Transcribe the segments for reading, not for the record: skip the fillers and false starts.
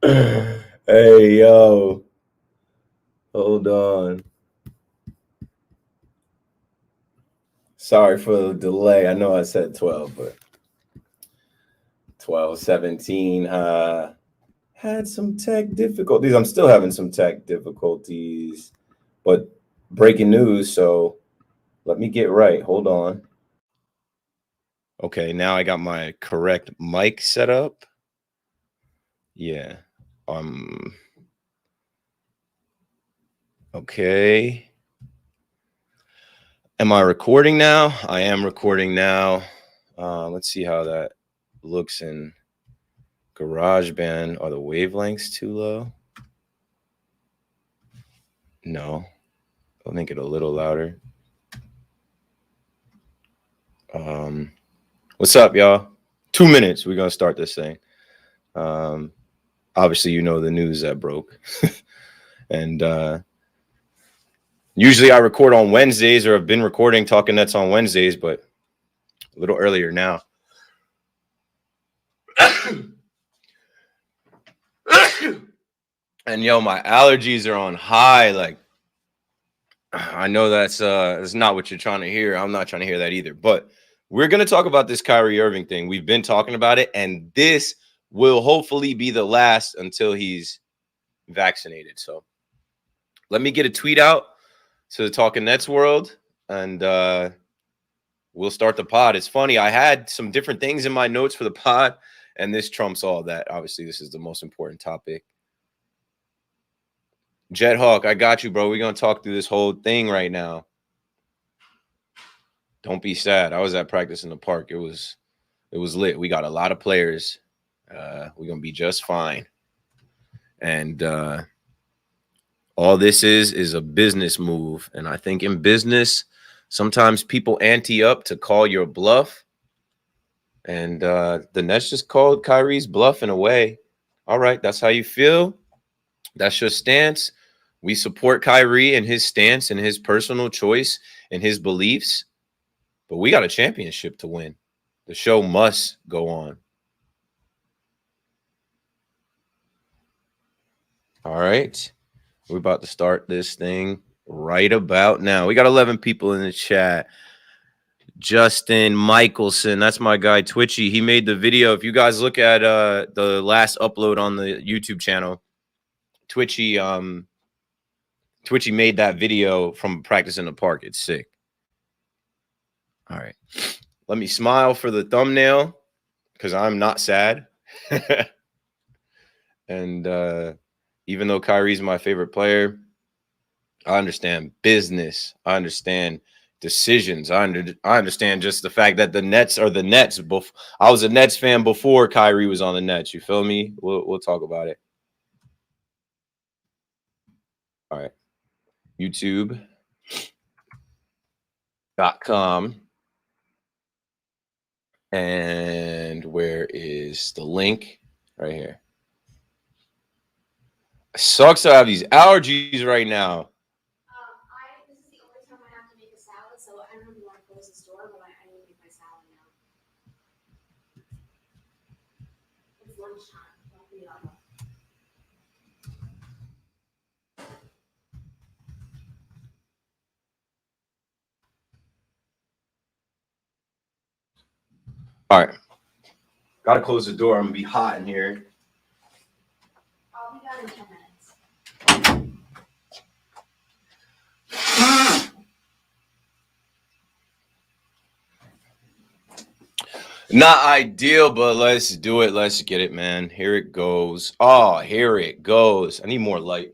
Hey, yo. Hold on. Sorry for the delay. I know I said 12, but 12:17 had some tech difficulties. I'm still having some tech difficulties, but breaking news, so let me get right. Hold on. Okay, now I got my correct mic set up. Yeah. Okay. Am I recording now? I am recording now. Let's see how that looks in GarageBand. Are the wavelengths too low? No. I'll make it a little louder. What's up, y'all? 2 minutes. We're going to start this thing. Obviously, you know the news that broke. And usually I record on Wednesdays, or have been recording Talkin Nets on Wednesdays, but a little earlier now. And yo, my allergies are on high. Like, I know that's not what you're trying to hear. I'm not trying to hear that either. But we're gonna talk about this Kyrie Irving thing. We've been talking about it, and this will hopefully be the last until he's vaccinated. So let me get a tweet out to the Talkin Nets world, and we'll start the pod. It's funny, I had some different things in my notes for the pod, and this trumps all that. Obviously, this is the most important topic. Jet Hawk, I got you, bro. We're gonna talk through this whole thing right now. Don't be sad. I was at practice in the park. It was lit. We got a lot of players. We're gonna be just fine. And all this is a business move. And I think in business, sometimes people ante up to call your bluff. And the Nets just called Kyrie's bluff in a way. All right, that's how you feel. That's your stance. We support Kyrie and his stance and his personal choice and his beliefs. But we got a championship to win. The show must go on. All right. We're about to start this thing right about now. We got 11 people in the chat. Justin Michelson, that's my guy Twitchy. He made the video. If you guys look at the last upload on the YouTube channel, Twitchy made that video from practice in the park. It's sick. All right. Let me smile for the thumbnail because I'm not sad. And even though Kyrie's my favorite player, I understand business. I understand decisions. I understand just the fact that the Nets are the Nets. I was a Nets fan before Kyrie was on the Nets. You feel me? We'll talk about it. All right. YouTube.com. And where is the link? Right here. It sucks to have these allergies right now. This is the only time I have to make a salad, so I don't really want to close the store, but I need to make my salad now. It's lunchtime. Don't be up. All right. Gotta close the door. I'm gonna be hot in here. I'll be done in 10 minutes. Not ideal, but let's do it. Let's get it, man. Here it goes. Oh, here it goes. I need more light.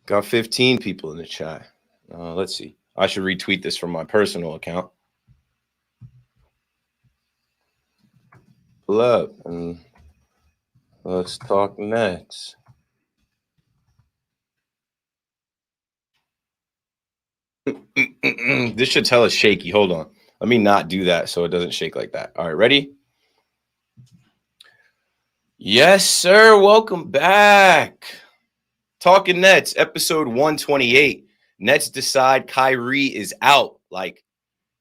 Got 15 people in the chat. Let's see. I should retweet this from my personal account. Pull up and let's talk Nets. This should tell us shaky. Hold on. Let me not do that so it doesn't shake like that. All right, ready? Yes, sir. Welcome back. Talkin Nets, episode 128. Nets decide Kyrie is out. Like,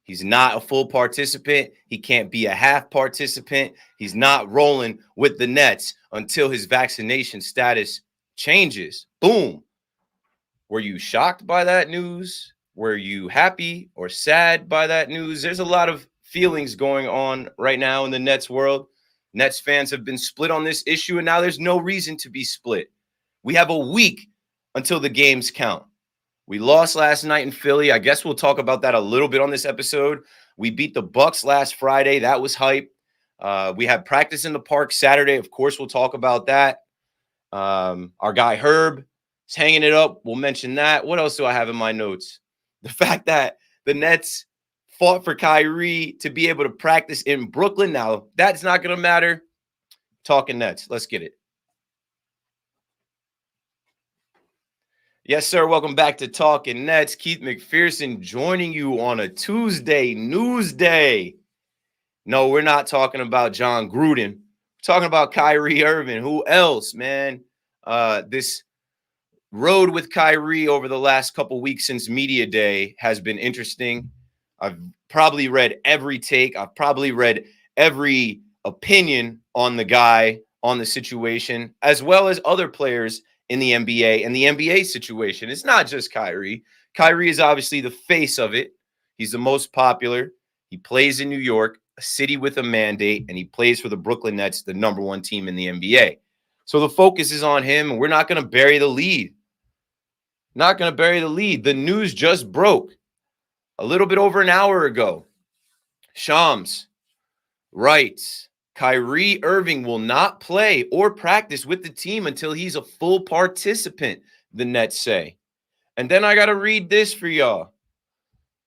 he's not a full participant. He can't be a half participant. He's not rolling with the Nets until his vaccination status changes. Boom. Were you shocked by that news? Were you happy or sad by that news? There's a lot of feelings going on right now in the Nets world. Nets fans have been split on this issue, and now there's no reason to be split. We have a week until the games count. We lost last night in Philly. I guess we'll talk about that a little bit on this episode. We beat the Bucks last Friday. That was hype. We had practice in the park Saturday. Of course, we'll talk about that. Our guy Herb is hanging it up. We'll mention that. What else do I have in my notes? The fact that the Nets fought for Kyrie to be able to practice in Brooklyn. Now, that's not going to matter. Talking Nets. Let's get it. Yes, sir. Welcome back to Talkin Nets. Keith McPherson joining you on a Tuesday news day. No, we're not talking about John Gruden. We're talking about Kyrie Irving. Who else, man? This road with Kyrie over the last couple weeks since Media Day has been interesting. I've probably read every take. I've probably read every opinion on the guy, on the situation, as well as other players in the NBA and the NBA situation. It's not just Kyrie. Kyrie is obviously the face of it. He's the most popular. He plays in New York, a city with a mandate, and he plays for the Brooklyn Nets, the number one team in the NBA. So the focus is on him, and we're not going to bury the lead. Not going to bury the lead. The news just broke a little bit over an hour ago. Shams writes, Kyrie Irving will not play or practice with the team until he's a full participant, the Nets say. And then I got to read this for y'all.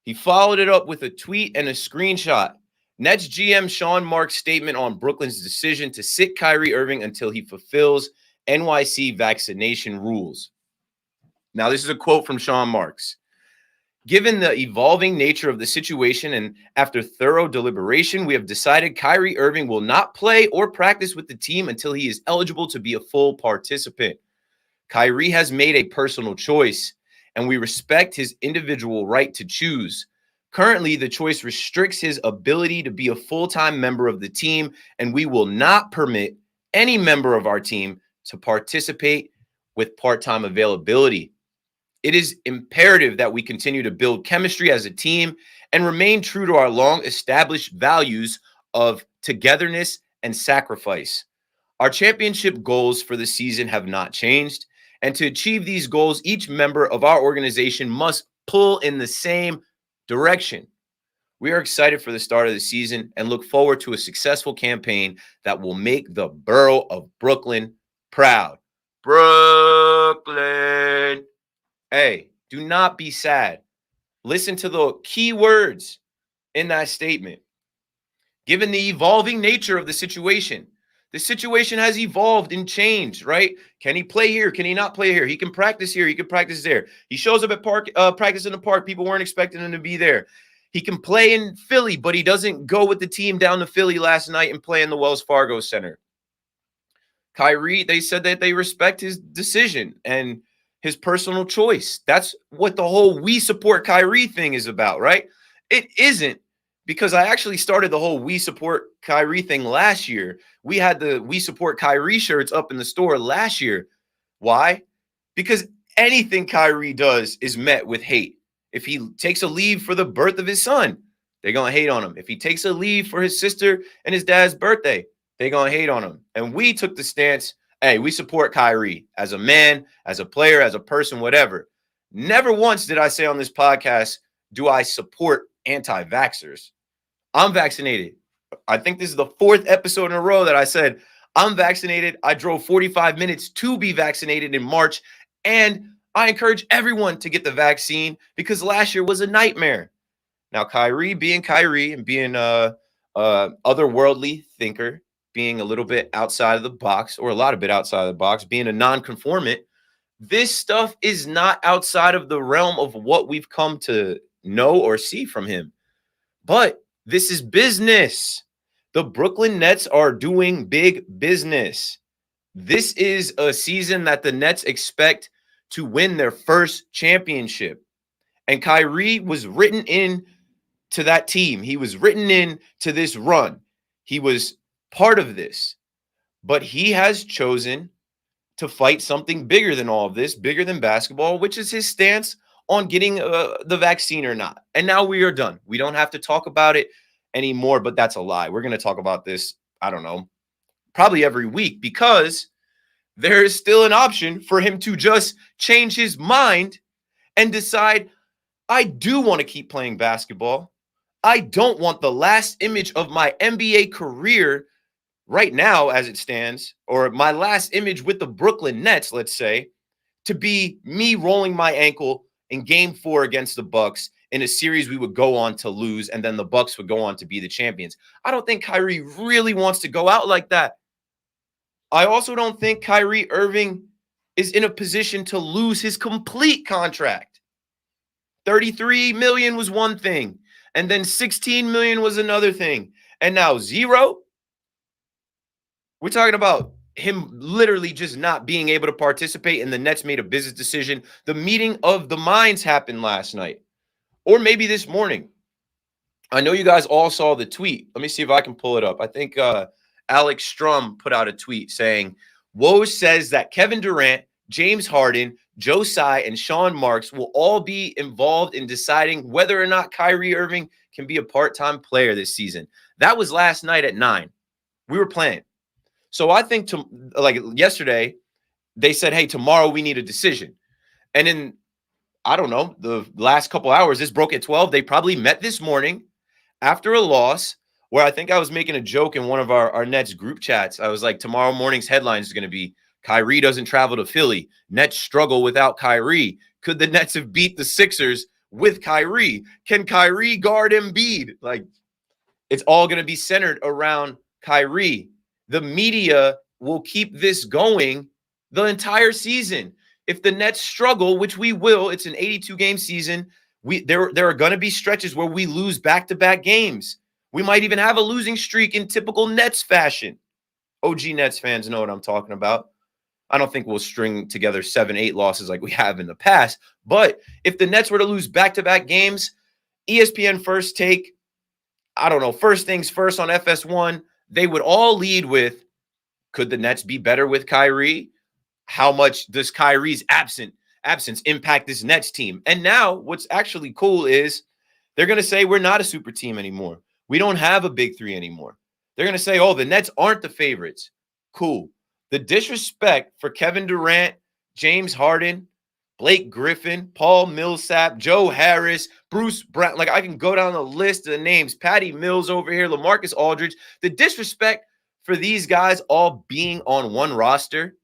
He followed it up with a tweet and a screenshot. Nets GM Sean Marks' statement on Brooklyn's decision to sit Kyrie Irving until he fulfills NYC vaccination rules. Now, this is a quote from Sean Marks. Given the evolving nature of the situation and after thorough deliberation, we have decided Kyrie Irving will not play or practice with the team until he is eligible to be a full participant. Kyrie has made a personal choice, and we respect his individual right to choose. Currently, the choice restricts his ability to be a full-time member of the team, and we will not permit any member of our team to participate with part-time availability. It is imperative that we continue to build chemistry as a team and remain true to our long-established values of togetherness and sacrifice. Our championship goals for the season have not changed, and to achieve these goals, each member of our organization must pull in the same direction. We are excited for the start of the season and look forward to a successful campaign that will make the borough of Brooklyn proud. Brooklyn! Hey, do not be sad. Listen to the key words in that statement. Given the evolving nature of the situation has evolved and changed, right? Can he play here? Can he not play here? He can practice here. He can practice there. He shows up at practice in the park. People weren't expecting him to be there. He can play in Philly, but he doesn't go with the team down to Philly last night and play in the Wells Fargo Center. Kyrie, they said that they respect his decision and his personal choice. That's what the whole We Support Kyrie thing is about, right? It isn't, because I actually started the whole We Support Kyrie thing last year. We had the We Support Kyrie shirts up in the store last year. Why? Because anything Kyrie does is met with hate. If he takes a leave for the birth of his son, they're going to hate on him. If he takes a leave for his sister and his dad's birthday, they're going to hate on him. And we took the stance, hey, we support Kyrie as a man, as a player, as a person, whatever. Never once did I say on this podcast, do I support anti-vaxxers. I'm vaccinated. I think this is the fourth episode in a row that I said I'm vaccinated. I drove 45 minutes to be vaccinated in March, and I encourage everyone to get the vaccine because last year was a nightmare. Now, Kyrie being Kyrie and being a otherworldly thinker, being a little bit outside of the box, or a lot of bit outside of the box, being a non-conformant, this stuff is not outside of the realm of what we've come to know or see from him. But this is business. The Brooklyn Nets are doing big business. This is a season that the Nets expect to win their first championship. And Kyrie was written in to that team. He was written in to this run. He was part of this. But he has chosen to fight something bigger than all of this, bigger than basketball, which is his stance on getting the vaccine or not. And now we are done. We don't have to talk about it anymore, but that's a lie. We're going to talk about this, I don't know, probably every week, because there is still an option for him to just change his mind and decide, I do want to keep playing basketball. I don't want the last image of my NBA career right now, as it stands, or my last image with the Brooklyn Nets, let's say, to be me rolling my ankle in game 4 against the Bucks in a series we would go on to lose, and then the Bucks would go on to be the champions. I don't think Kyrie really wants to go out like that. I also don't think Kyrie Irving is in a position to lose his complete contract. 33 million was one thing, and then 16 million was another thing, and now 0. We're talking about him literally just not being able to participate, and the Nets made a business decision. The meeting of the minds happened last night, or maybe this morning. I know you guys all saw the tweet. Let me see if I can pull it up. I think Alex Strum put out a tweet saying, Woj says that Kevin Durant, James Harden, Joe Tsai, and Sean Marks will all be involved in deciding whether or not Kyrie Irving can be a part-time player this season. That was last night at 9. We were playing. So I think like yesterday, they said, hey, tomorrow we need a decision. And in, I don't know, the last couple hours, this broke at 12. They probably met this morning after a loss, where I think I was making a joke in one of our Nets group chats. I was like, tomorrow morning's headline is going to be, Kyrie doesn't travel to Philly. Nets struggle without Kyrie. Could the Nets have beat the Sixers with Kyrie? Can Kyrie guard Embiid? Like, it's all going to be centered around Kyrie. The media will keep this going the entire season. If the Nets struggle, which we will, it's an 82-game season. There are going to be stretches where we lose back-to-back games. We might even have a losing streak in typical Nets fashion. OG Nets fans know what I'm talking about. I don't think we'll string together 7-8 losses like we have in the past. But if the Nets were to lose back-to-back games, ESPN First Take, I don't know, first things first on FS1, they would all lead with, could the Nets be better with Kyrie? How much does Kyrie's absence impact this Nets team? And now what's actually cool is they're going to say we're not a super team anymore. We don't have a big 3 anymore. They're going to say, oh, the Nets aren't the favorites. Cool. The disrespect for Kevin Durant, James Harden, Blake Griffin, Paul Millsap, Joe Harris, Bruce Brown. Like, I can go down the list of the names. Patty Mills over here, LaMarcus Aldridge. The disrespect for these guys all being on one roster,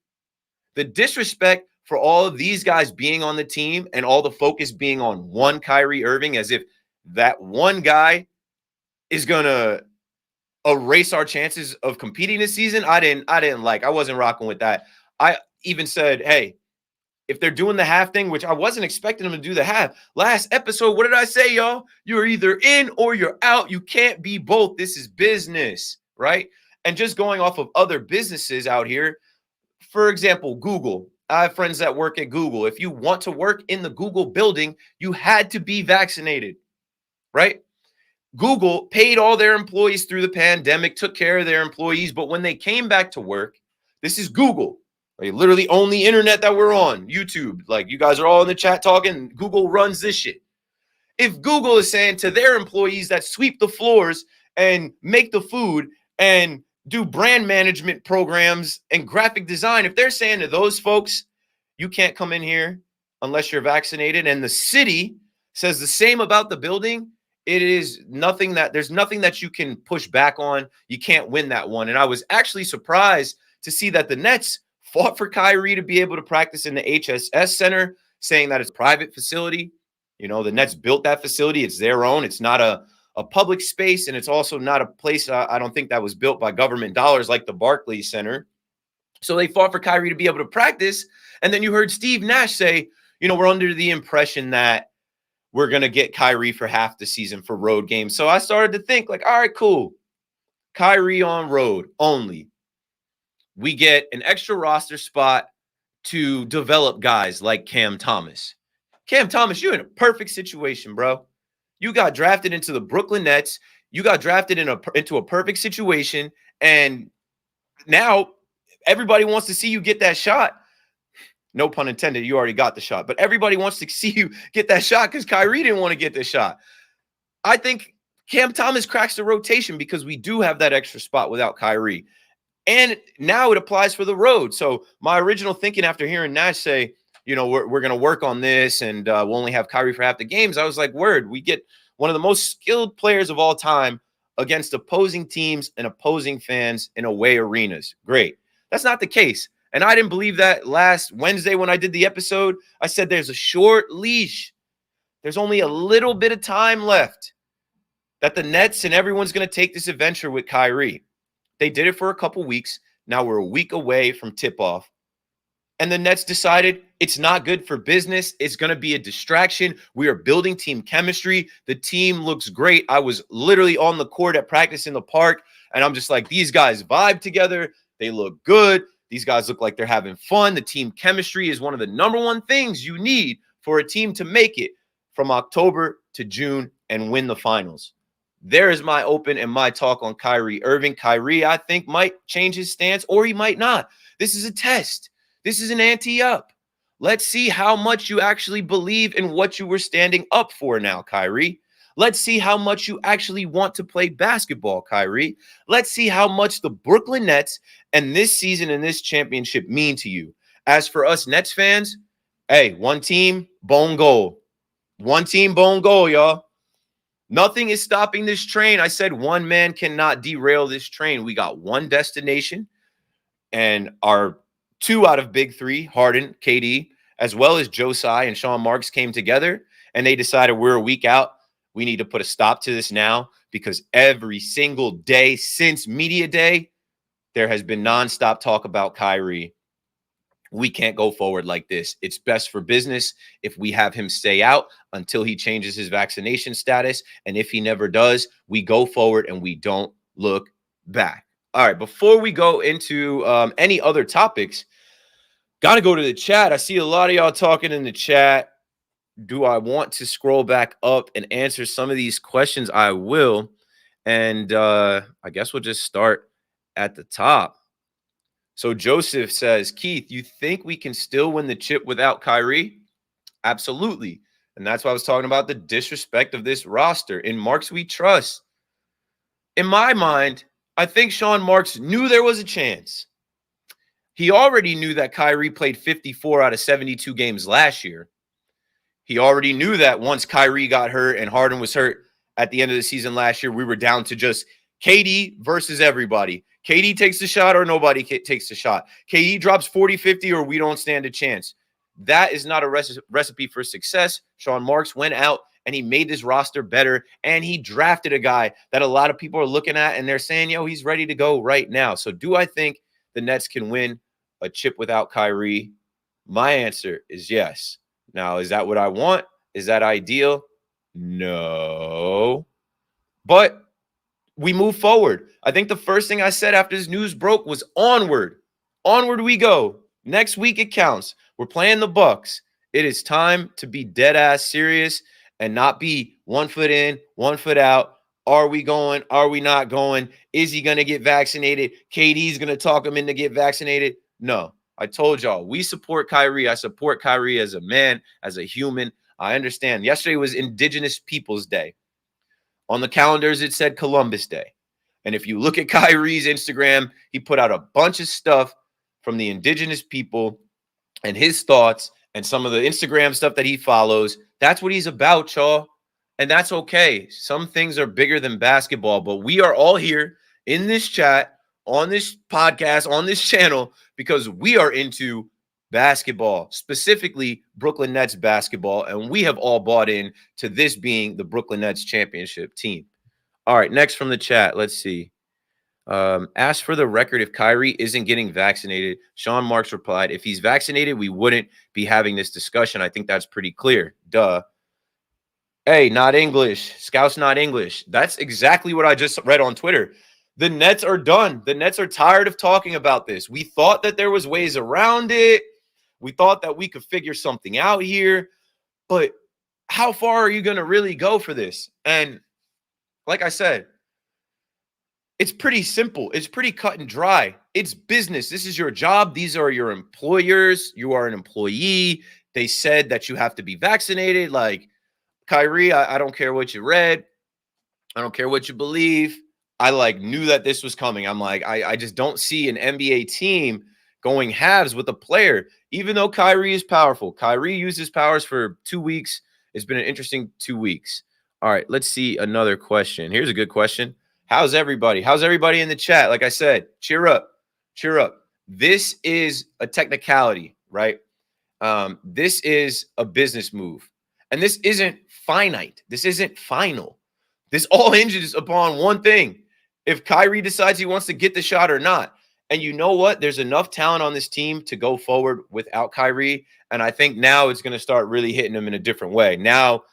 the disrespect for all of these guys being on the team and all the focus being on one Kyrie Irving, as if that one guy is going to erase our chances of competing this season. I wasn't rocking with that. I even said, hey, if they're doing the half thing, which I wasn't expecting them to do the half. Last episode, what did I say, y'all? You're either in or you're out. You can't be both. This is business, right? And just going off of other businesses out here, for example, Google. I have friends that work at Google. If you want to work in the Google building, you had to be vaccinated, right? Google paid all their employees through the pandemic, took care of their employees. But when they came back to work, this is Google. They literally own the internet that we're on, YouTube. Like, you guys are all in the chat talking. Google runs this shit. If Google is saying to their employees that sweep the floors and make the food and do brand management programs and graphic design, if they're saying to those folks, you can't come in here unless you're vaccinated, and the city says the same about the building, there's nothing that you can push back on. You can't win that one. And I was actually surprised to see that the Nets fought for Kyrie to be able to practice in the HSS Center, saying that it's a private facility. You know, the Nets built that facility. It's their own. It's not a public space, and it's also not a place, I don't think, that was built by government dollars like the Barclays Center. So they fought for Kyrie to be able to practice. And then you heard Steve Nash say, you know, we're under the impression that we're going to get Kyrie for half the season for road games. So I started to think, like, all right, cool. Kyrie on road only. We get an extra roster spot to develop guys like Cam Thomas. Cam Thomas, you're in a perfect situation, bro. You got drafted into the Brooklyn Nets. You got drafted into a perfect situation, and now everybody wants to see you get that shot. No pun intended. You already got the shot, but everybody wants to see you get that shot because Kyrie didn't want to get the shot. I think Cam Thomas cracks the rotation because we do have that extra spot without Kyrie. And now it applies for the road. So my original thinking after hearing Nash say, you know, we're going to work on this and we'll only have Kyrie for half the games, I was like, word, we get one of the most skilled players of all time against opposing teams and opposing fans in away arenas. Great. That's not the case. And I didn't believe that last Wednesday when I did the episode. I said there's a short leash. There's only a little bit of time left that the Nets and everyone's going to take this adventure with Kyrie. They did it for a couple weeks. Now we're a week away from tip-off. And the Nets decided it's not good for business. It's going to be a distraction. We are building team chemistry. The team looks great. I was literally on the court at practice in the park, and I'm just like, these guys vibe together. They look good. These guys look like they're having fun. The team chemistry is one of the number one things you need for a team to make it from October to June and win the finals. There is my open and my talk on Kyrie Irving. Kyrie, I think, might change his stance or he might not. This is a test. This is an ante-up. Let's see how much you actually believe in what you were standing up for now, Kyrie. Let's see how much you actually want to play basketball, Kyrie. Let's see how much the Brooklyn Nets and this season and this championship mean to you. As for us Nets fans, hey, one team, bone goal. One team, bone goal, y'all. Nothing is stopping this train. I said one man cannot derail this train. We got one destination, and our two out of big three, Harden, KD, as well as Josiah and Sean Marks came together, and they decided we're a week out. We need to put a stop to this now because every single day since media day, there has been nonstop talk about Kyrie. We can't go forward like this. It's best for business if we have him stay out until he changes his vaccination status. And if he never does, we go forward and we don't look back. All right, before we go into any other topics, got to go to the chat. I see a lot of y'all talking in the chat. Do I want to scroll back up and answer some of these questions? I will. And I guess we'll just start at the top. So Joseph says, Keith, you think we can still win the chip without Kyrie? Absolutely. And that's why I was talking about the disrespect of this roster. In Marks, we trust. In my mind, I think Sean Marks knew there was a chance. He already knew that Kyrie played 54 out of 72 games last year. He already knew that once Kyrie got hurt and Harden was hurt at the end of the season last year, we were down to just KD versus everybody. KD takes the shot or nobody takes the shot. KD drops 40, 50 or we don't stand a chance. That is not a recipe for success. Sean Marks went out and he made this roster better, and he drafted a guy that a lot of people are looking at and they're saying, yo, he's ready to go right now. So do I think the Nets can win a chip without Kyrie? My answer is yes. Now, is that what I want? Is that ideal? No. But we move forward. I think the first thing I said after this news broke was onward. Onward we go. Next week it counts. We're playing the Bucks. It is time to be dead ass serious and not be 1 foot in, 1 foot out. Are we going? Are we not going? Is he going to get vaccinated? KD's going to talk him into get vaccinated? No. I told y'all, we support Kyrie. I support Kyrie as a man, as a human. I understand. Yesterday was Indigenous Peoples Day. On the calendars, it said Columbus Day. And if you look at Kyrie's Instagram, he put out a bunch of stuff from the indigenous people and his thoughts and some of the Instagram stuff that he follows. That's what he's about, y'all. And that's okay. Some things are bigger than basketball, but we are all here in this chat, on this podcast, on this channel, because we are into basketball, specifically Brooklyn Nets basketball, and we have all bought in to this being the Brooklyn Nets championship team. All right, next from the chat, let's see. Ask for the record if Kyrie isn't getting vaccinated. Sean Marks replied, if he's vaccinated, we wouldn't be having this discussion. I think that's pretty clear. Duh. Hey, not English. Scout's not English. That's exactly what I just read on Twitter. The Nets are done. The Nets are tired of talking about this. We thought that there was ways around it. We thought that we could figure something out here, but how far are you going to really go for this? And like I said, it's pretty simple. It's pretty cut and dry. It's business. This is your job. These are your employers. You are an employee. They said that you have to be vaccinated. Like, Kyrie, I don't care what you read. I don't care what you believe. I knew that this was coming. I'm like, I just don't see an NBA team going halves with a player, even though Kyrie is powerful. Kyrie used his powers for 2 weeks. It's been an interesting 2 weeks. All right, let's see another question. Here's a good question. How's everybody? How's everybody in the chat? Like I said, cheer up. Cheer up. This is a technicality, right? This is a business move. And this isn't finite. This isn't final. This all hinges upon one thing. If Kyrie decides he wants to get the shot or not. And you know what? There's enough talent on this team to go forward without Kyrie. And I think now it's going to start really hitting him in a different way. Now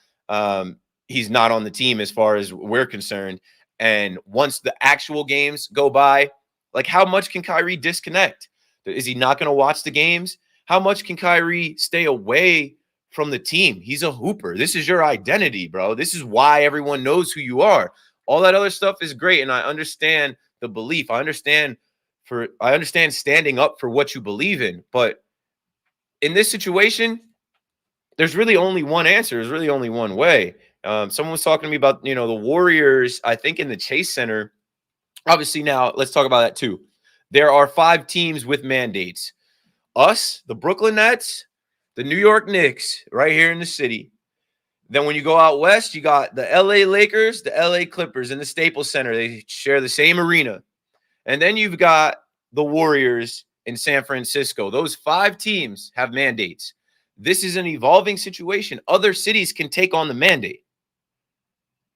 he's not on the team as far as we're concerned. And once the actual games go by, like, how much can Kyrie disconnect? Is he not going to watch the games? How much can Kyrie stay away from the team? He's a hooper. This is your identity, bro. This is why everyone knows who you are. All that other stuff is great, and I understand the belief. I understand standing up for what you believe in. But in this situation, there's really only one answer. There's really only one way. Someone was talking to me about, the Warriors, I think in the Chase Center. Obviously, now let's talk about that too. There are 5 teams with mandates. Us, the Brooklyn Nets, the New York Knicks, right here in the city. Then when you go out west, you got the LA Lakers, the LA Clippers, and the Staples Center. They share the same arena. And then you've got the Warriors in San Francisco. Those 5 teams have mandates. This is an evolving situation. Other cities can take on the mandate.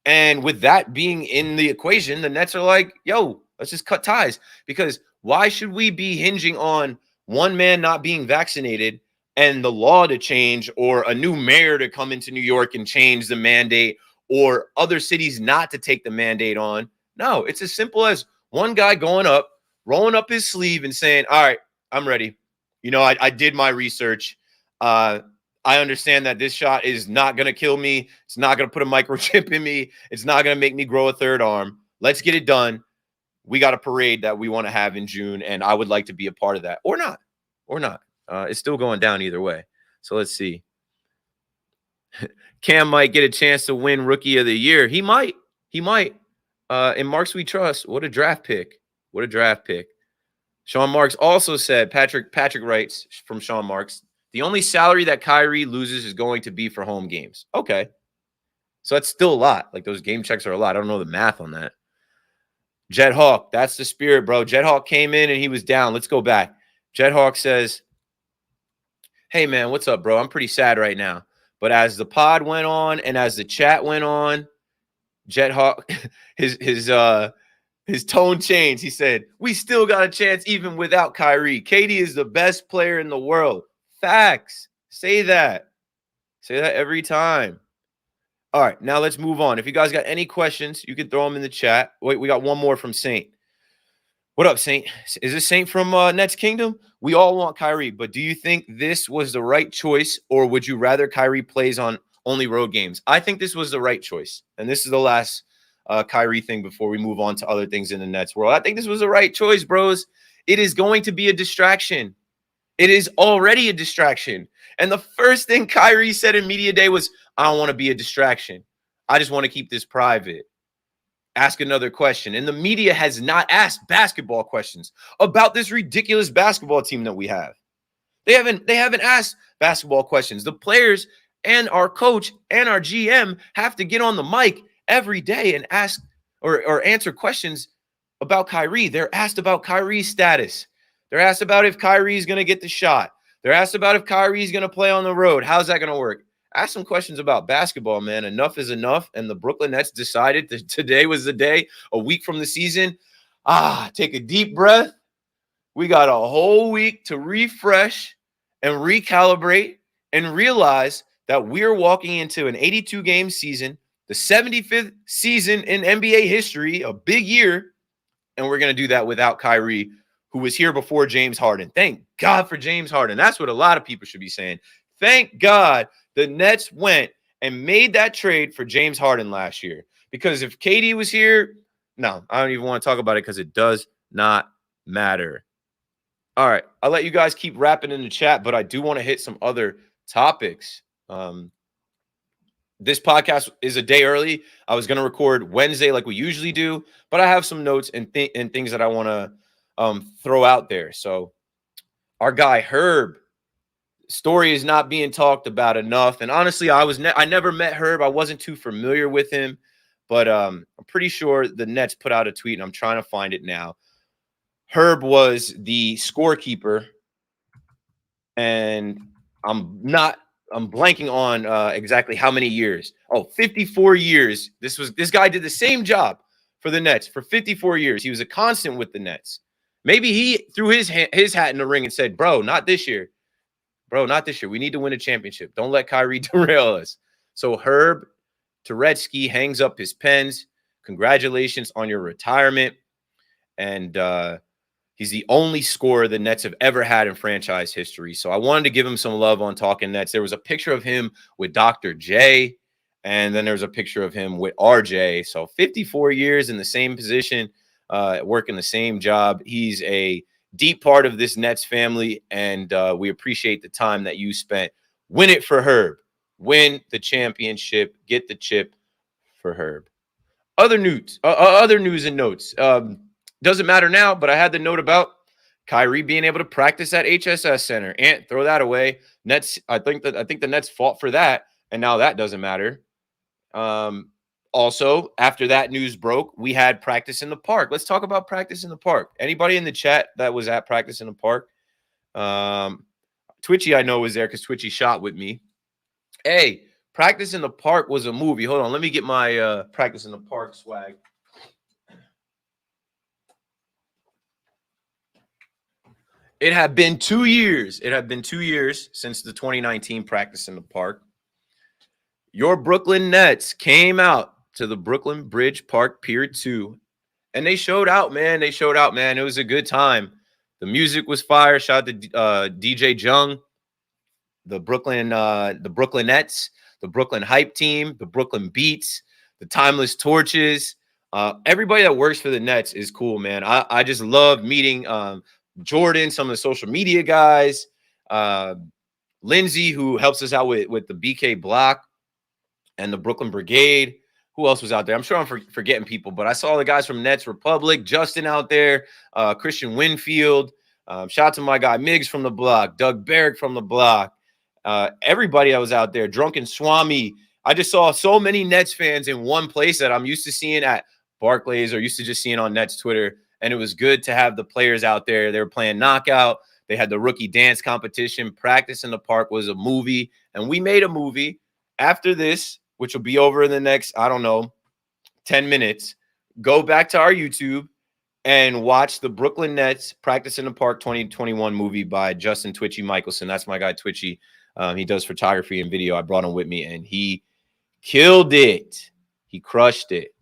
And with that being in the equation, the Nets are like, yo, let's just cut ties. Because why should we be hinging on one man not being vaccinated and the law to change, or a new mayor to come into New York and change the mandate, or other cities not to take the mandate on? No, it's as simple as one guy going up, rolling up his sleeve and saying, all right, I'm ready. I did my research. I understand that this shot is not going to kill me. It's not going to put a microchip in me. It's not going to make me grow a third arm. Let's get it done. We got a parade that we want to have in June, and I would like to be a part of that. Or not. It's still going down either way. So let's see. Cam might get a chance to win Rookie of the Year. He might. In Marks We Trust, what a draft pick. Sean Marks also said, Patrick writes from Sean Marks, the only salary that Kyrie loses is going to be for home games. Okay. So that's still a lot. Like, those game checks are a lot. I don't know the math on that. Jet Hawk, that's the spirit, bro. Jet Hawk came in and he was down. Let's go back. Jet Hawk says, hey, man, what's up, bro? I'm pretty sad right now. But as the pod went on and as the chat went on, Jet Hawk, his tone changed. He said, we still got a chance even without Kyrie. KD is the best player in the world. Facts. Say that every time. All right, now let's move on. If you guys got any questions, you can throw them in the chat. Wait, we got one more from Saint. What up, Saint? Is this Saint from Nets Kingdom? We all want Kyrie, but do you think this was the right choice, or would you rather Kyrie plays on only road games? I think this was the right choice, and this is the last Kyrie thing before we move on to other things in the Nets world. I think this was the right choice, bros. It is going to be a distraction. It is already a distraction. And the first thing Kyrie said in media day was, I don't want to be a distraction. I just want to keep this private. Ask another question. And the media has not asked basketball questions about this ridiculous basketball team that we have. They haven't asked basketball questions. The players and our coach and our GM have to get on the mic every day and ask or answer questions about Kyrie. They're asked about Kyrie's status. They're asked about if Kyrie's going to get the shot. They're asked about if Kyrie's going to play on the road. How's that going to work? Ask some questions about basketball, man. Enough is enough. And the Brooklyn Nets decided that today was the day, a week from the season. Take a deep breath. We got a whole week to refresh and recalibrate and realize that we're walking into an 82-game season, the 75th season in NBA history, a big year, and we're going to do that without Kyrie, who was here before James Harden. Thank God for James Harden. That's what a lot of people should be saying. Thank God the Nets went and made that trade for James Harden last year. Because if KD was here, no, I don't even want to talk about it because it does not matter. All right, I'll let you guys keep rapping in the chat, but I do want to hit some other topics. This podcast is a day early. I was going to record Wednesday like we usually do, but I have some notes and things that I want to throw out there. So our guy Herb, story is not being talked about enough. And honestly, I never met Herb. I wasn't too familiar with him, but I'm pretty sure the Nets put out a tweet, and I'm trying to find it now. Herb was the scorekeeper, and I'm blanking on exactly how many years. Oh, 54 years. This guy did the same job for the Nets for 54 years. He was a constant with the Nets. Maybe he threw his hat in the ring and said, bro, not this year. Bro, not this year. We need to win a championship. Don't let Kyrie derail us. So Herb Turetsky hangs up his pens. Congratulations on your retirement. And he's the only scorer the Nets have ever had in franchise history. So I wanted to give him some love on Talkin Nets. There was a picture of him with Dr. J, and then there was a picture of him with RJ. So 54 years in the same position, working the same job. He's a deep part of this Nets family, and we appreciate the time that you spent. Win it for Herb. Win the championship. Get the chip for Herb. Other news and notes. Doesn't matter now, but I had the note about Kyrie being able to practice at HSS Center. And throw that away. Nets. I think the Nets fought for that, and now that doesn't matter. Also, after that news broke, we had practice in the park. Let's talk about practice in the park. Anybody in the chat that was at practice in the park? Twitchy, I know, was there because Twitchy shot with me. Hey, practice in the park was a movie. Hold on, let me get my practice in the park swag. It had been 2 years. It had been 2 years since the 2019 practice in the park. Your Brooklyn Nets came out to the Brooklyn Bridge Park Pier 2, and they showed out, man. They showed out, man. It was a good time. The music was fire. Shout out to DJ Jung, the Brooklyn Nets, the Brooklyn Hype Team, the Brooklyn Beats, the Timeless Torches. Everybody that works for the Nets is cool, man. I just love meeting Jordan, some of the social media guys, Lindsay, who helps us out with the BK Block and the Brooklyn Brigade. Who else was out there? I'm sure I'm forgetting people, but I saw the guys from Nets Republic, Justin out there, Christian Winfield. Shout out to my guy Miggs from the block, Doug Barrick from the block. Everybody that was out there, Drunken Swami. I just saw so many Nets fans in one place that I'm used to seeing at Barclays or used to just seeing on Nets Twitter. And it was good to have the players out there. They were playing knockout. They had the rookie dance competition. Practice in the park was a movie. And we made a movie after this, which will be over in the next, 10 minutes. Go back to our YouTube and watch the Brooklyn Nets Practice in the Park 2021 movie by Justin Twitchy Michelson. That's my guy, Twitchy. He does photography and video. I brought him with me, and he killed it. He crushed it.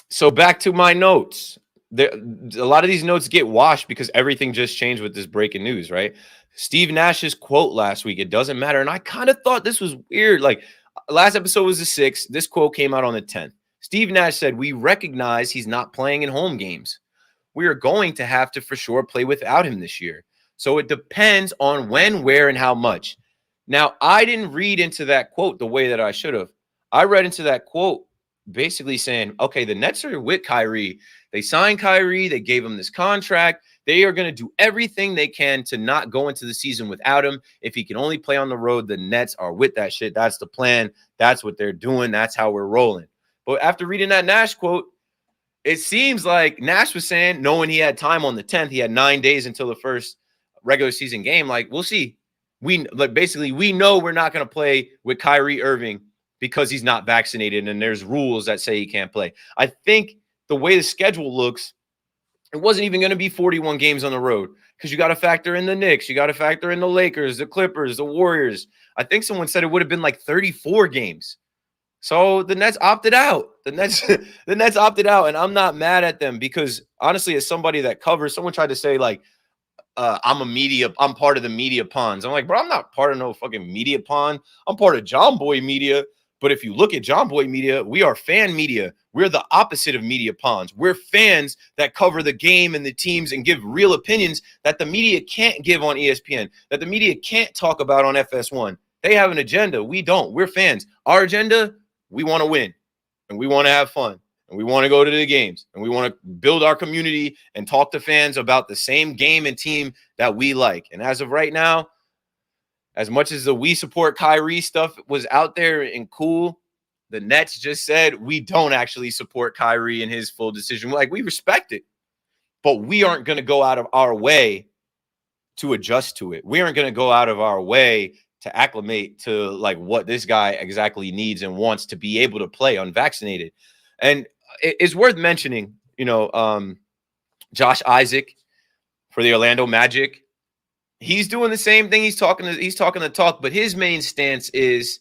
So back to my notes. A lot of these notes get washed because everything just changed with this breaking news, right? Steve Nash's quote last week, it doesn't matter. And I kind of thought this was weird. Like, last episode was the 6th. This quote came out on the 10th. Steve Nash said, "We recognize he's not playing in home games. We are going to have to for sure play without him this year. So it depends on when, where, and how much." Now, I didn't read into that quote the way that I should have. I read into that quote basically saying, okay, the Nets are with Kyrie. They signed Kyrie. They gave him this contract. They are going to do everything they can to not go into the season without him. If he can only play on the road, the Nets are with that shit. That's the plan. That's what they're doing. That's how we're rolling. But after reading that Nash quote, it seems like Nash was saying, knowing he had time on the 10th, he had 9 days until the first regular season game. Like, we'll see. We know we're not going to play with Kyrie Irving because he's not vaccinated, and there's rules that say he can't play. I think the way the schedule looks, it wasn't even going to be 41 games on the road because you got to factor in the Knicks. You got to factor in the Lakers, the Clippers, the Warriors. I think someone said it would have been like 34 games. So the Nets opted out. The Nets opted out, and I'm not mad at them because honestly, as somebody that covers, someone tried to say like, I'm part of the media ponds. I'm like, bro, I'm not part of no fucking media pond. I'm part of John Boy Media. But if you look at John Boy Media, we are fan media. We're the opposite of media ponds. We're fans that cover the game and the teams and give real opinions that the media can't give on ESPN, that the media can't talk about on FS1. They have an agenda. We don't. We're fans. Our agenda, we want to win and we want to have fun. And we want to go to the games and we want to build our community and talk to fans about the same game and team that we like. And as of right now, as much as the we support Kyrie stuff was out there and cool, the Nets just said we don't actually support Kyrie in his full decision. Like, we respect it, but we aren't going to go out of our way to adjust to it. We aren't going to go out of our way to acclimate to like what this guy exactly needs and wants to be able to play unvaccinated. And it's worth mentioning, Josh Isaac for the Orlando Magic. He's doing the same thing. He's talking the talk, but his main stance is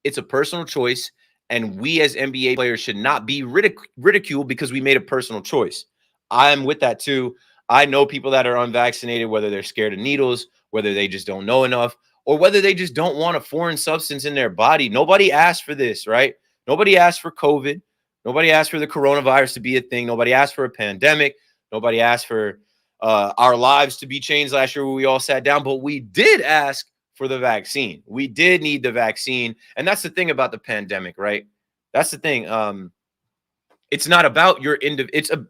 it's a personal choice, and we as NBA players should not be ridiculed because we made a personal choice. I'm with that too. I know people that are unvaccinated, whether they're scared of needles, whether they just don't know enough, or whether they just don't want a foreign substance in their body. Nobody asked for this, right? Nobody asked for COVID. Nobody asked for the coronavirus to be a thing. Nobody asked for a pandemic. Nobody asked for our lives to be changed last year when we all sat down. But we did ask for the vaccine. We did need the vaccine. And that's the thing about the pandemic, right? That's the thing. It's not about your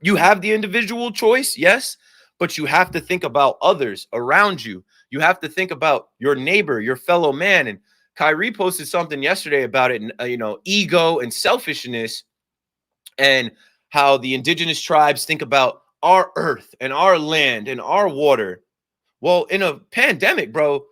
you have the individual choice, yes, but you have to think about others around you. You have to think about your neighbor, your fellow man. And Kyrie posted something yesterday about it, ego and selfishness, and how the indigenous tribes think about our earth and our land and our water. Well, in a pandemic, bro,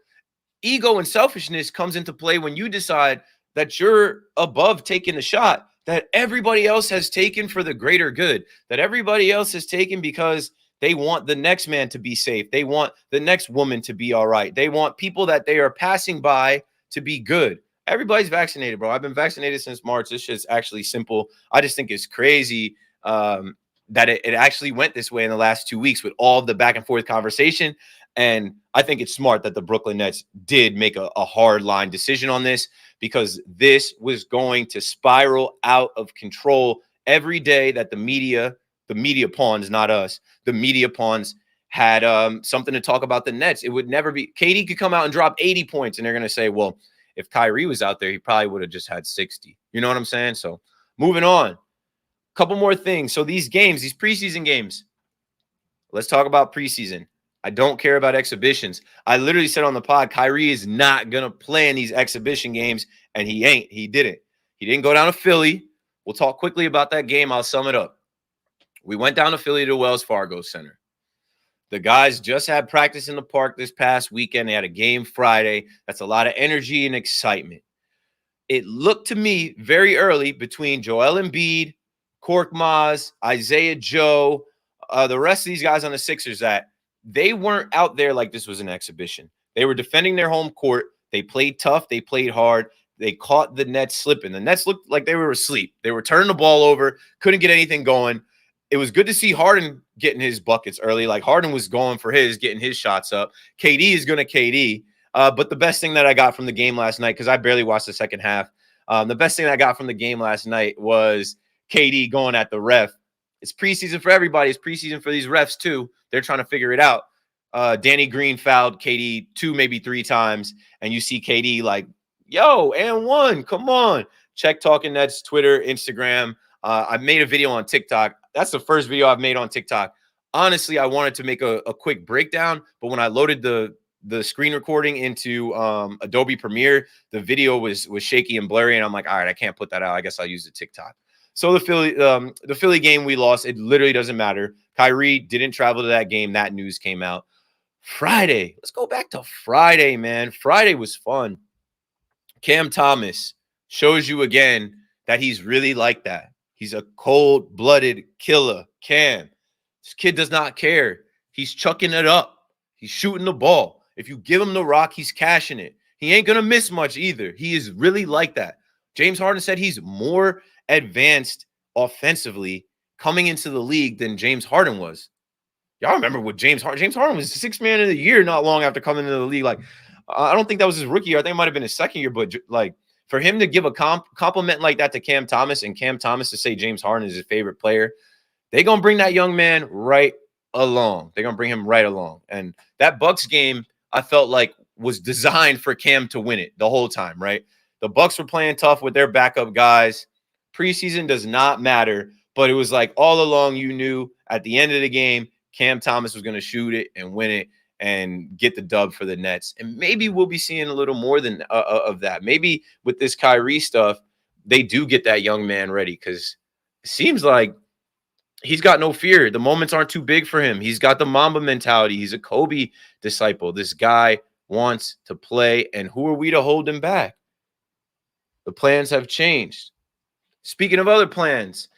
ego and selfishness comes into play when you decide that you're above taking a shot that everybody else has taken for the greater good, that everybody else has taken because they want the next man to be safe. They want the next woman to be all right. They want people that they are passing by to be good. Everybody's vaccinated, bro. I've been vaccinated since March. This shit's actually simple. I just think it's crazy that it actually went this way in the last 2 weeks with all the back and forth conversation. And I think it's smart that the Brooklyn Nets did make a hard line decision on this, because this was going to spiral out of control every day that the media pawns, not us, the media pawns had something to talk about the Nets. It would never be. KD could come out and drop 80 points, and they're going to say, well, if Kyrie was out there, he probably would have just had 60. You know what I'm saying? So moving on. Couple more things. So these games, these preseason games, let's talk about preseason. I don't care about exhibitions. I literally said on the pod, Kyrie is not going to play in these exhibition games, and he ain't. He didn't. He didn't go down to Philly. We'll talk quickly about that game. I'll sum it up. We went down to Philly to Wells Fargo Center. The guys just had practice in the park this past weekend. They had a game Friday. That's a lot of energy and excitement. It looked to me very early between Joel Embiid, Kork Maz, Isaiah Joe, the rest of these guys on the Sixers, that they weren't out there like this was an exhibition. They were defending their home court. They played tough. They played hard. They caught the Nets slipping. The Nets looked like they were asleep. They were turning the ball over, couldn't get anything going. It was good to see Harden getting his buckets early. Like, Harden was going for his, getting his shots up. KD is going to KD. But the best thing that I got from the game last night, because I barely watched the second half, the best thing I got from the game last night was KD going at the ref. It's preseason for everybody. It's preseason for these refs too. They're trying to figure it out. Danny Green fouled KD 2, maybe 3 times, and you see KD like, yo, and one, come on. Check Talkin Nets, Twitter, Instagram. I made a video on TikTok. That's the first video I've made on TikTok. Honestly, I wanted to make a quick breakdown, but when I loaded the screen recording into Adobe Premiere, the video was shaky and blurry, and I'm like, all right, I can't put that out. I guess I'll use the TikTok. So the Philly game we lost, it literally doesn't matter. Kyrie didn't travel to that game. That news came out. Friday. Let's go back to Friday, man. Friday was fun. Cam Thomas shows you again that he's really like that. He's a cold-blooded killer. Cam. This kid does not care. He's chucking it up. He's shooting the ball. If you give him the rock, he's cashing it. He ain't going to miss much either. He is really like that. James Harden said he's more advanced offensively coming into the league than James Harden was. Y'all remember what James Harden was 6th man of the year not long after coming into the league. Like, I don't think that was his rookie year. I think it might have been his second year. But like, for him to give a compliment like that to Cam Thomas, and Cam Thomas to say James Harden is his favorite player, they're going to bring that young man right along. They're going to bring him right along. And that Bucks game, I felt like, was designed for Cam to win it the whole time, right? The Bucks were playing tough with their backup guys. Preseason does not matter, but it was like all along you knew at the end of the game, Cam Thomas was going to shoot it and win it and get the dub for the Nets. And maybe we'll be seeing a little more than of that. Maybe with this Kyrie stuff, they do get that young man ready, because it seems like he's got no fear. The moments aren't too big for him. He's got the Mamba mentality. He's a Kobe disciple. This guy wants to play, and who are we to hold him back? The plans have changed. Speaking of other plans,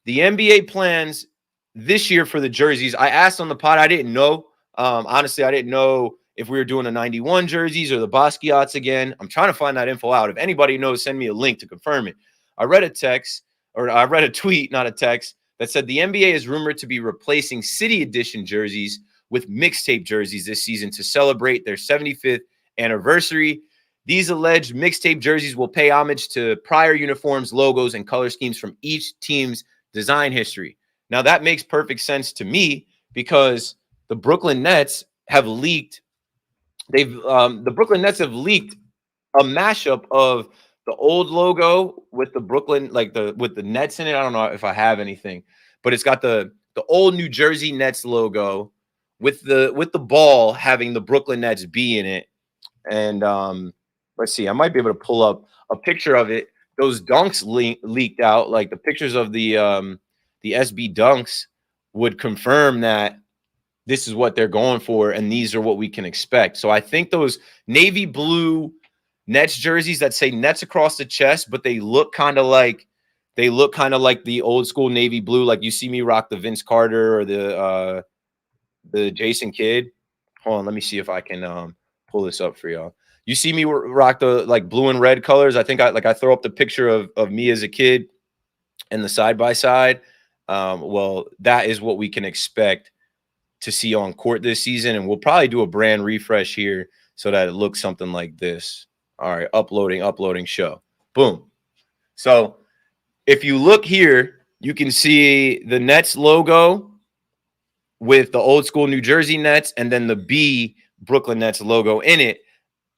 the NBA plans this year for the jerseys, I asked on the pod. I didn't know. Honestly, I didn't know if we were doing the 91 jerseys or the Basquiat's again. I'm trying to find that info out. If anybody knows, send me a link to confirm it. I read a tweet, not a text, that said the NBA is rumored to be replacing City Edition jerseys with mixtape jerseys this season to celebrate their 75th anniversary. These alleged mixtape jerseys will pay homage to prior uniforms, logos, and color schemes from each team's design history. Now, that makes perfect sense to me, because the Brooklyn Nets have leaked. The Brooklyn Nets have leaked a mashup of the old logo with the Brooklyn, with the Nets in it. I don't know if I have anything, but it's got the old New Jersey Nets logo with the ball having the Brooklyn Nets B in it. And let's see, I might be able to pull up a picture of it. Those dunks leaked out, like the pictures of the SB dunks would confirm that this is what they're going for, and these are what we can expect. So I think those navy blue Nets jerseys that say Nets across the chest, but they look kind of like the old school navy blue, like you see me rock the Vince Carter or the Jason Kidd. Hold on, let me see if I can pull this up for y'all. You see me rock the like blue and red colors. I think I throw up the picture of me as a kid and the side by side. Well, that is what we can expect to see on court this season, and we'll probably do a brand refresh here so that it looks something like this. All right, uploading show. Boom. So if you look here, you can see the Nets logo with the old school New Jersey Nets and then the B Brooklyn Nets logo in it.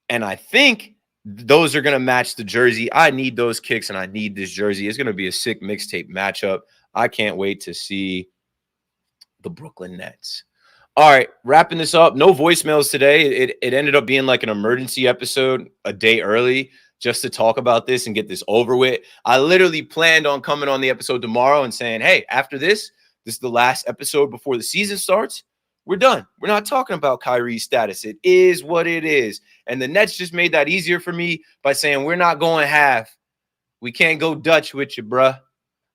And I think those are going to match the jersey. I need those kicks and I need this jersey. It's going to be a sick mixtape matchup. I can't wait to see the Brooklyn Nets. All right, wrapping this up. No voicemails today. It ended up being like an emergency episode a day early just to talk about this and get this over with. I literally planned on coming on the episode tomorrow and saying, hey, after this is the last episode before the season starts. We're done. We're not talking about Kyrie's status. It is what it is. And the Nets just made that easier for me by saying we're not going half. We can't go Dutch with you, bruh.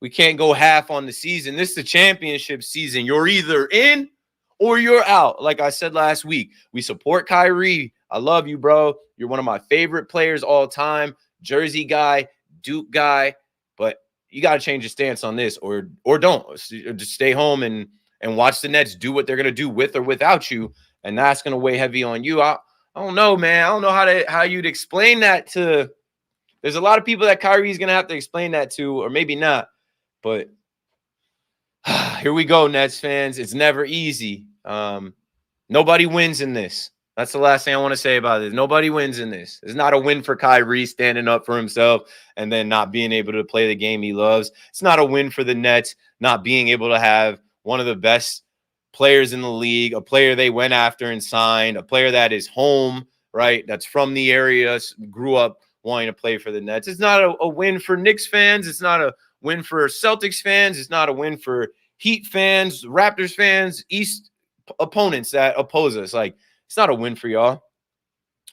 We can't go half on the season. This is the championship season. You're either in or you're out. Like I said last week, we support Kyrie. I love you, bro. You're one of my favorite players all time. Jersey guy, Duke guy. But you got to change your stance on this or don't. Just stay home and watch the Nets do what they're going to do with or without you. And that's going to weigh heavy on you. I don't know, man. I don't know how you'd explain that to. There's a lot of people that Kyrie's going to have to explain that to, or maybe not. But here we go, Nets fans. It's never easy. Nobody wins in this. That's the last thing I want to say about this. Nobody wins in this. It's not a win for Kyrie standing up for himself and then not being able to play the game he loves. It's not a win for the Nets not being able to have one of the best players in the league, a player they went after and signed, a player that is home, right? That's from the area, grew up wanting to play for the Nets. It's not a win for Knicks fans. It's not a win for Celtics fans. It's not a win for Heat fans, Raptors fans, East opponents that oppose us. Like, it's not a win for y'all.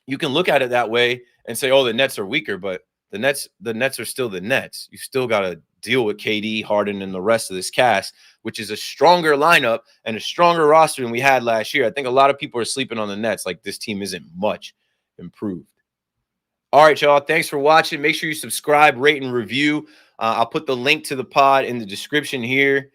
You can look at it that way and say, oh, the Nets are weaker, but the Nets are still the Nets. You still got to deal with KD, Harden, and the rest of this cast, which is a stronger lineup and a stronger roster than we had last year. I think a lot of people are sleeping on the Nets. Like, this team isn't much improved. All right, y'all. Thanks for watching. Make sure you subscribe, rate, and review. I'll put the link to the pod in the description here.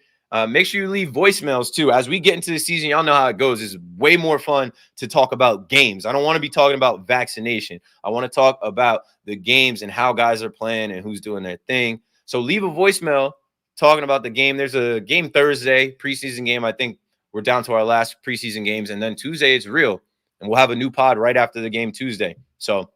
Make sure you leave voicemails too. As we get into the season, y'all know how it goes. It's way more fun to talk about games. I don't want to be talking about vaccination. I want to talk about the games and how guys are playing and who's doing their thing. So leave a voicemail talking about the game. There's a game Thursday, preseason game. I think we're down to our last preseason games. And then Tuesday, it's real. And we'll have a new pod right after the game Tuesday. So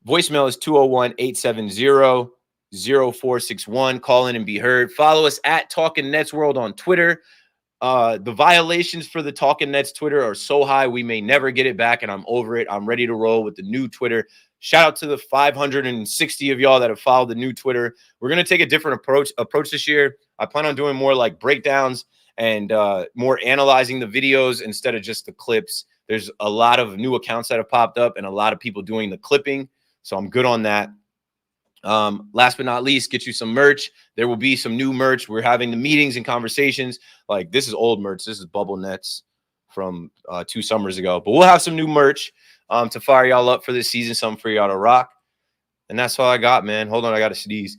voicemail is 201-870-0461. Call in and be heard. Follow us at Talkin Nets World on Twitter. The violations for the Talkin Nets Twitter are so high, we may never get it back, and I'm over it. I'm ready to roll with the new Twitter. Shout out to the 560 of y'all that have followed the new Twitter. We're going to take a different approach this year. I plan on doing more like breakdowns and more analyzing the videos instead of just the clips. There's a lot of new accounts that have popped up and a lot of people doing the clipping. So I'm good on that. Last but not least, get you some merch. There will be some new merch. We're having the meetings and conversations. Like, this is old merch. This is Bubble Nets from 2 summers ago. But we'll have some new merch to fire y'all up for this season, something for y'all to rock. And that's all I got, man. Hold on, I got to sneeze.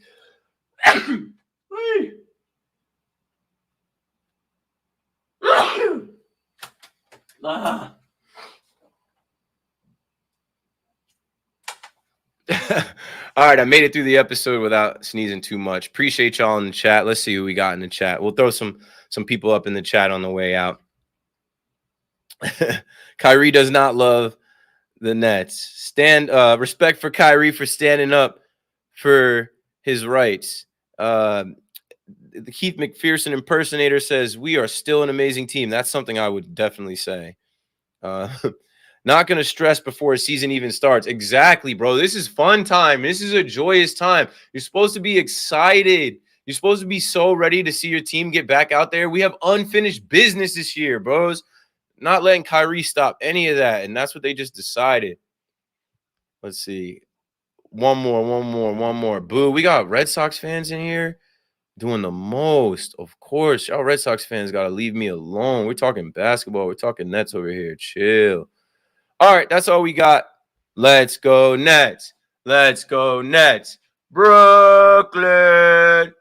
All right, I made it through the episode without sneezing too much. Appreciate y'all in the chat. Let's see who we got in the chat. We'll throw some people up in the chat on the way out. Kyrie does not love the Nets. Respect for Kyrie for standing up for his rights. The Keith McPherson impersonator says, we are still an amazing team. That's something I would definitely say. Not going to stress before a season even starts. Exactly, bro. This is fun time. This is a joyous time. You're supposed to be excited. You're supposed to be so ready to see your team get back out there. We have unfinished business this year, bros. Not letting Kyrie stop any of that. And that's what they just decided. Let's see. One more. Boo. We got Red Sox fans in here doing the most. Of course, y'all Red Sox fans got to leave me alone. We're talking basketball. We're talking Nets over here. Chill. All right, that's all we got. Let's go Nets. Let's go Nets. Brooklyn.